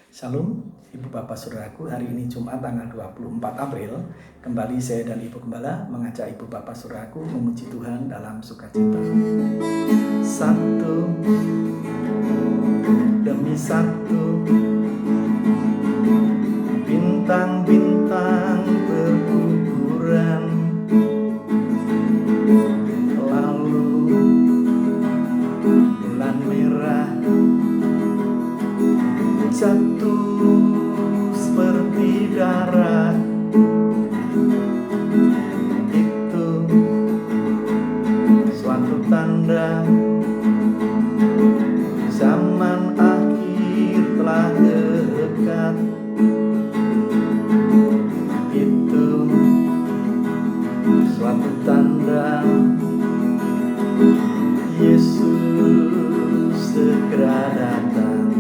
Shalom, Ibu Bapak Saudaraku, hari ini Jumat tanggal 24 April. Kembali saya dan Ibu Gembala mengajak Ibu Bapak Saudaraku memuji Tuhan dalam sukacita. Satu demi satu, bintang-bintang berguguran, lalu bulan merah jatuh seperti darah. Itu suatu tanda zaman akhir telah dekat. Itu suatu tanda Yesus segera datang.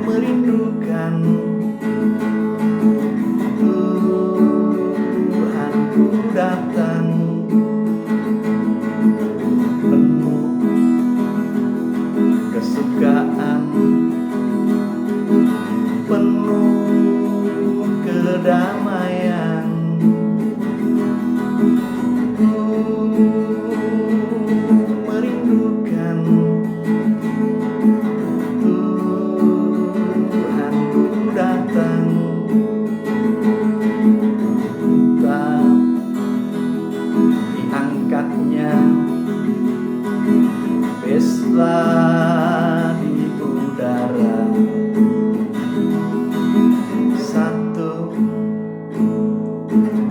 Merindukan Tuhanku datang, penuh kesukaan, penuh kedamaian. Merindukan Tuhanku datang. Tak diangkatnya pesta di udara. Satu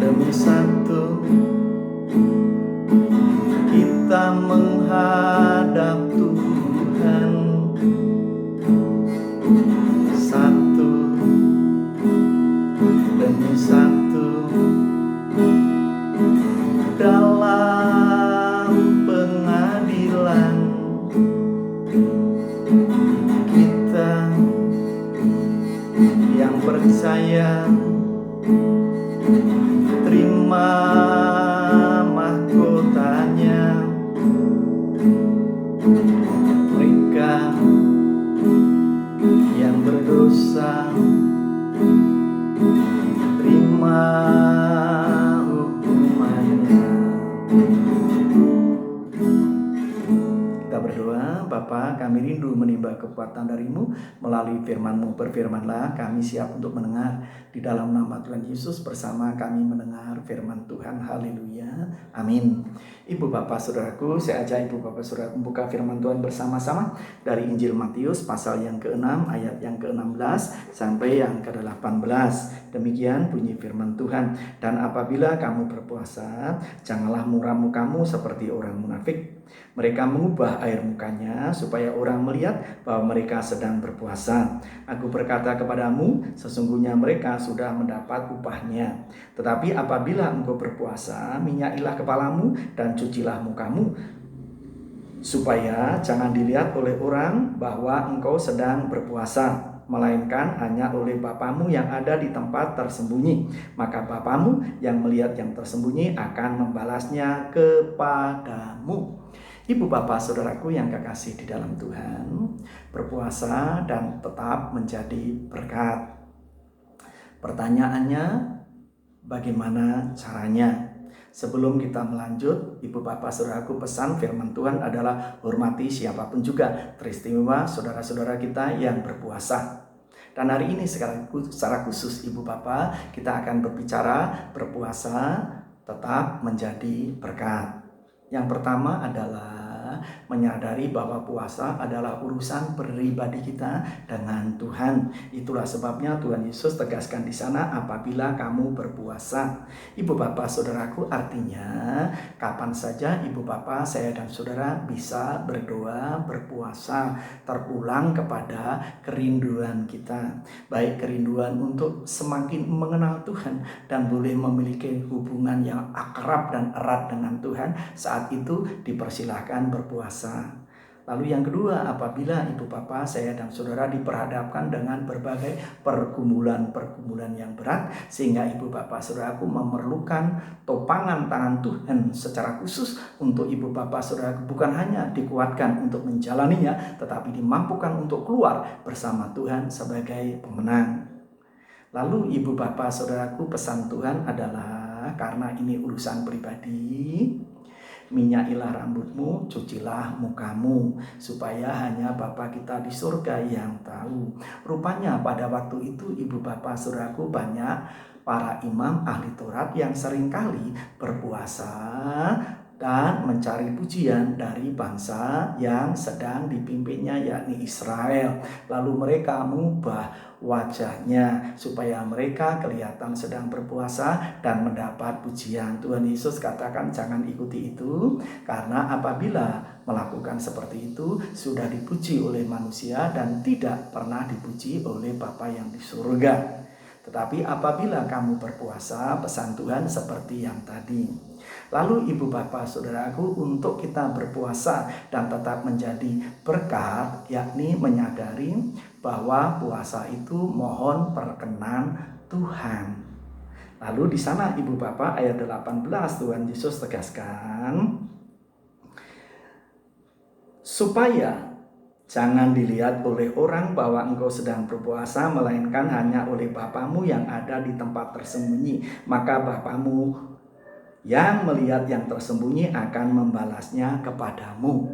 demi satu kita menghadap Tuhan. Satu demi satu dalam pengadilan. Kita yang percaya terima mahkotanya. Mereka yang berdosa terima hukumannya. Kita berdoa. Bapa, kami rindu menimba kekuatan dari-Mu melalui firman-Mu. Berfirmanlah, kami siap untuk mendengar. Di dalam nama Tuhan Yesus bersama kami mendengar firman Tuhan. Haleluya. Amin. Ibu Bapak Saudaraku, saya ajak Ibu Bapak Saudara membuka firman Tuhan bersama-sama dari Injil Matius pasal yang ke-6 ayat yang ke-16 sampai yang ke-18. Demikian bunyi firman Tuhan. Dan apabila kamu berpuasa, janganlah muram mukamu seperti orang munafik. Mereka mengubah air mukanya supaya orang melihat bahwa mereka sedang berpuasa. Aku berkata kepadamu, sesungguhnya mereka sudah mendapat upahnya. Tetapi apabila engkau berpuasa, minyakilah kepalamu dan cucilah mukamu, supaya jangan dilihat oleh orang bahwa engkau sedang berpuasa, melainkan hanya oleh Bapamu yang ada di tempat tersembunyi. Maka Bapamu yang melihat yang tersembunyi akan membalasnya kepadamu. Ibu Bapak Saudaraku yang kekasih di dalam Tuhan, berpuasa dan tetap menjadi berkat. Pertanyaannya, bagaimana caranya? Sebelum kita melanjut, Ibu Bapak Saudaraku, pesan firman Tuhan adalah hormati siapapun juga, teristimewa saudara-saudara kita yang berpuasa. Dan hari ini secara khusus Ibu Bapak, kita akan berbicara berpuasa tetap menjadi berkat. Yang pertama adalah menyadari bahwa puasa adalah urusan pribadi kita dengan Tuhan. Itulah sebabnya Tuhan Yesus tegaskan di sana, apabila kamu berpuasa. Ibu Bapak Saudaraku, artinya kapan saja Ibu Bapak, saya dan Saudara bisa berdoa, berpuasa, terulang kepada kerinduan kita. Baik kerinduan untuk semakin mengenal Tuhan dan boleh memiliki hubungan yang akrab dan erat dengan Tuhan, saat itu dipersilahkan berpuasa. Lalu yang kedua, apabila ibu bapak, saya dan saudara diperhadapkan dengan berbagai pergumulan-pergumulan yang berat, sehingga ibu bapak saudaraku memerlukan topangan tangan Tuhan secara khusus untuk ibu bapak saudaraku, bukan hanya dikuatkan untuk menjalaninya, tetapi dimampukan untuk keluar bersama Tuhan sebagai pemenang. Lalu ibu bapak saudaraku, pesan Tuhan adalah, karena ini urusan pribadi, minyailah rambutmu, cucilah mukamu, supaya hanya Bapa kita di surga yang tahu. Rupanya pada waktu itu ibu bapak saudaraku, banyak para imam ahli Taurat yang seringkali berpuasa dan mencari pujian dari bangsa yang sedang dipimpinnya, yakni Israel. Lalu mereka mengubah wajahnya supaya mereka kelihatan sedang berpuasa dan mendapat pujian. Tuhan Yesus katakan jangan ikuti itu, karena apabila melakukan seperti itu sudah dipuji oleh manusia dan tidak pernah dipuji oleh Bapa yang di surga. Tetapi apabila kamu berpuasa, pesan Tuhan seperti yang tadi. Lalu ibu bapak saudaraku, untuk kita berpuasa dan tetap menjadi berkat, yakni menyadari bahwa puasa itu mohon perkenan Tuhan. Lalu di sana ibu bapak ayat 18 Tuhan Yesus tegaskan, supaya jangan dilihat oleh orang bahwa engkau sedang berpuasa, melainkan hanya oleh Bapamu yang ada di tempat tersembunyi. Maka Bapamu yang melihat yang tersembunyi akan membalasnya kepadamu.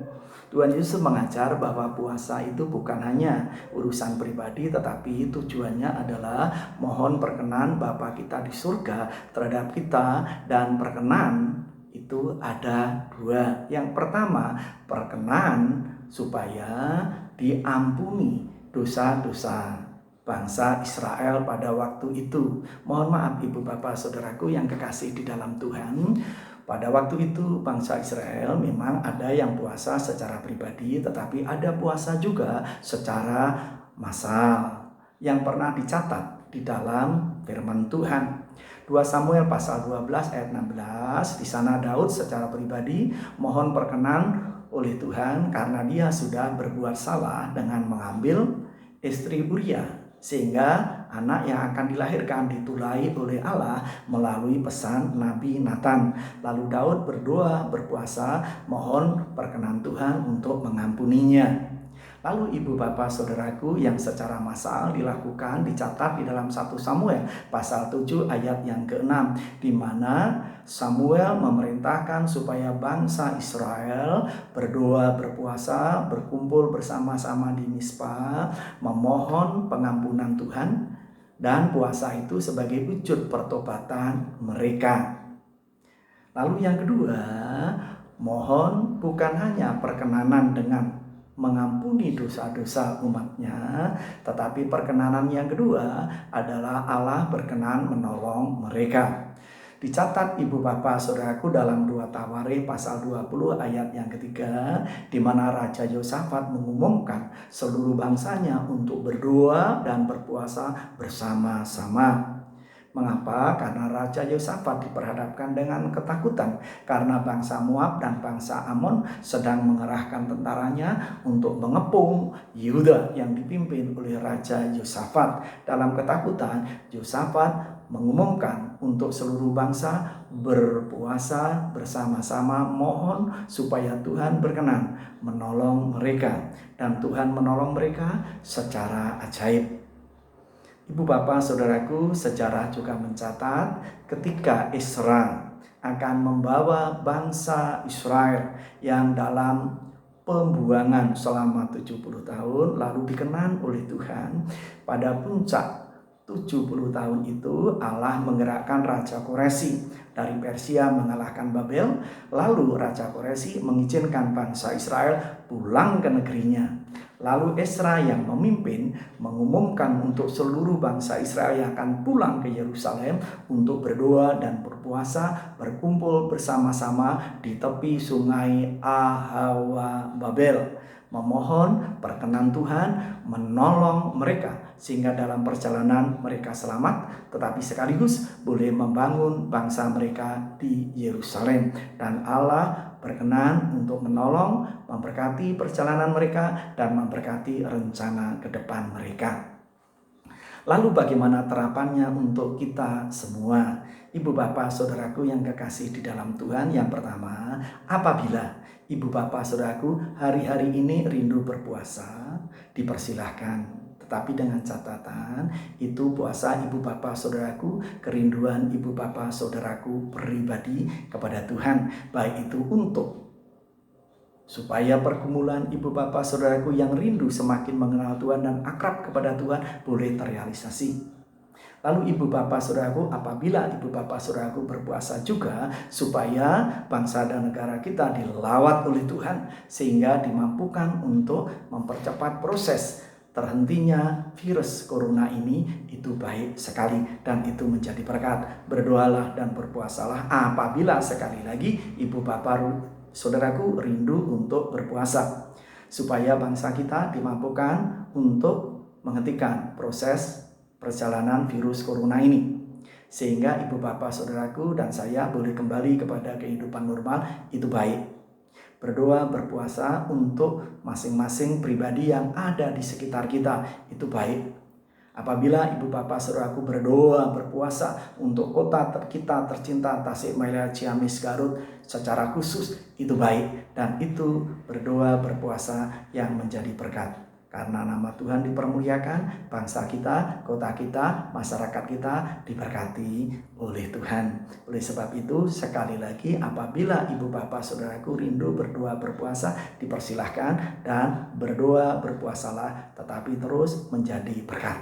Tuhan Yesus mengajar bahwa puasa itu bukan hanya urusan pribadi, tetapi tujuannya adalah mohon perkenan Bapa kita di surga terhadap kita. Dan perkenan itu ada dua. Yang pertama, perkenan supaya diampuni dosa-dosa bangsa Israel pada waktu itu. Mohon maaf ibu bapak saudaraku yang kekasih di dalam Tuhan, pada waktu itu bangsa Israel memang ada yang puasa secara pribadi, tetapi ada puasa juga secara massal yang pernah dicatat di dalam firman Tuhan. 2 Samuel pasal 12 ayat 16, di sana Daud secara pribadi mohon perkenan oleh Tuhan karena dia sudah berbuat salah dengan mengambil istri Uria, sehingga anak yang akan dilahirkan ditulai oleh Allah melalui pesan Nabi Nathan. Lalu Daud berdoa, berpuasa, mohon perkenan Tuhan untuk mengampuninya. Lalu ibu bapak saudaraku, yang secara massal dilakukan dicatat di dalam 1 Samuel pasal 7 ayat yang ke-6, di mana Samuel memerintahkan supaya bangsa Israel berdoa, berpuasa, berkumpul bersama-sama di Mizpah, memohon pengampunan Tuhan, dan puasa itu sebagai wujud pertobatan mereka. Lalu yang kedua, mohon bukan hanya perkenanan dengan mengampuni dosa-dosa umatnya, tetapi perkenanan yang kedua adalah Allah berkenan menolong mereka. Dicatat ibu bapak saudaraku dalam 2 Tawarikh pasal 20 ayat yang ketiga, di mana Raja Yosafat mengumumkan seluruh bangsanya untuk berdoa dan berpuasa bersama-sama. Mengapa? Karena Raja Yosafat diperhadapkan dengan ketakutan karena bangsa Moab dan bangsa Amon sedang mengerahkan tentaranya untuk mengepung Yehuda yang dipimpin oleh Raja Yosafat. Dalam ketakutan, Yosafat mengumumkan untuk seluruh bangsa berpuasa bersama-sama, mohon supaya Tuhan berkenan menolong mereka. Dan Tuhan menolong mereka secara ajaib. Ibu bapak saudaraku, sejarah juga mencatat ketika Ezra akan membawa bangsa Israel yang dalam pembuangan selama 70 tahun lalu dikenan oleh Tuhan, pada puncak 70 tahun itu Allah menggerakkan Raja Koresi dari Persia mengalahkan Babel. Lalu Raja Koresi mengizinkan bangsa Israel pulang ke negerinya. Lalu Ezra yang memimpin mengumumkan untuk seluruh bangsa Israel yang akan pulang ke Yerusalem untuk berdoa dan berpuasa, berkumpul bersama-sama di tepi sungai Ahawa Babel, memohon perkenan Tuhan menolong mereka sehingga dalam perjalanan mereka selamat, tetapi sekaligus boleh membangun bangsa mereka di Yerusalem. Dan Allah berkenan untuk menolong, memberkati perjalanan mereka, dan memberkati rencana ke depan mereka. Lalu bagaimana terapannya untuk kita semua? Ibu bapak saudaraku yang kekasih di dalam Tuhan, yang pertama, apabila ibu bapak saudaraku hari-hari ini rindu berpuasa, dipersilahkan. Tetapi dengan catatan, itu puasa ibu bapak saudaraku, kerinduan ibu bapak saudaraku pribadi kepada Tuhan. Baik itu untuk supaya pergumulan ibu bapak saudaraku yang rindu semakin mengenal Tuhan dan akrab kepada Tuhan boleh terrealisasi. Lalu ibu bapak saudaraku, apabila ibu bapak saudaraku berpuasa juga supaya bangsa dan negara kita dilawat oleh Tuhan sehingga dimampukan untuk mempercepat proses terhentinya virus corona ini, itu baik sekali dan itu menjadi berkat. Berdoalah dan berpuasalah apabila sekali lagi ibu bapak saudaraku rindu untuk berpuasa supaya bangsa kita dimampukan untuk menghentikan proses perjalanan virus corona ini sehingga ibu bapak saudaraku dan saya boleh kembali kepada kehidupan normal. Itu baik. Berdoa berpuasa untuk masing-masing pribadi yang ada di sekitar kita, itu baik. Apabila ibu bapak saudaraku berdoa berpuasa untuk kota kita tercinta Tasikmalaya, Ciamis, Garut secara khusus, itu baik. Dan itu berdoa berpuasa yang menjadi berkat. Karena nama Tuhan dipermuliakan, bangsa kita, kota kita, masyarakat kita diberkati oleh Tuhan. Oleh sebab itu, sekali lagi apabila ibu bapak saudaraku rindu berdoa berpuasa, dipersilahkan dan berdoa berpuasalah, tetapi terus menjadi berkat.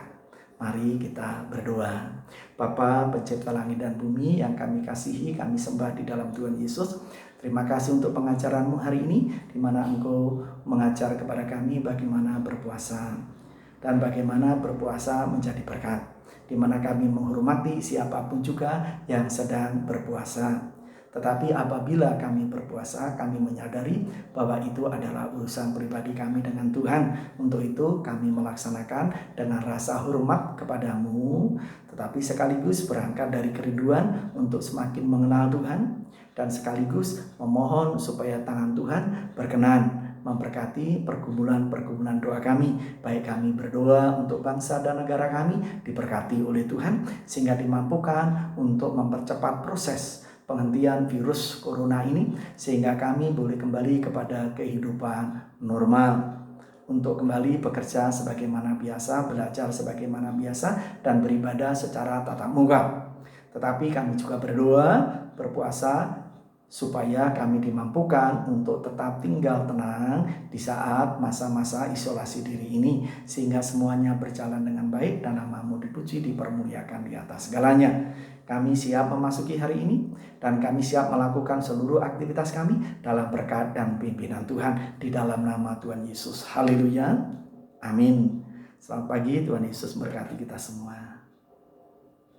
Mari kita berdoa. Bapa pencipta langit dan bumi yang kami kasihi, kami sembah di dalam Tuhan Yesus. Terima kasih untuk pengajaran-Mu hari ini, di mana Engkau mengajar kepada kami bagaimana berpuasa dan bagaimana berpuasa menjadi berkat, di mana kami menghormati siapapun juga yang sedang berpuasa. Tetapi apabila kami berpuasa, kami menyadari bahwa itu adalah urusan pribadi kami dengan Tuhan. Untuk itu kami melaksanakan dengan rasa hormat kepadamu, tetapi sekaligus berangkat dari kerinduan untuk semakin mengenal Tuhan, dan sekaligus memohon supaya tangan Tuhan berkenan memberkati pergumulan-pergumulan doa kami. Baik kami berdoa untuk bangsa dan negara kami diberkati oleh Tuhan, sehingga dimampukan untuk mempercepat proses penghentian virus corona ini, sehingga kami boleh kembali kepada kehidupan normal, untuk kembali bekerja sebagaimana biasa, belajar sebagaimana biasa, dan beribadah secara tatap muka. Tetapi kami juga berdoa, berpuasa, supaya kami dimampukan untuk tetap tinggal tenang di saat masa-masa isolasi diri ini, sehingga semuanya berjalan dengan baik dan nama-Mu dipuji, dipermuliakan di atas segalanya. Kami siap memasuki hari ini dan kami siap melakukan seluruh aktivitas kami dalam berkat dan pimpinan Tuhan di dalam nama Tuhan Yesus. Haleluya. Amin. Selamat pagi, Tuhan Yesus berkati kita semua.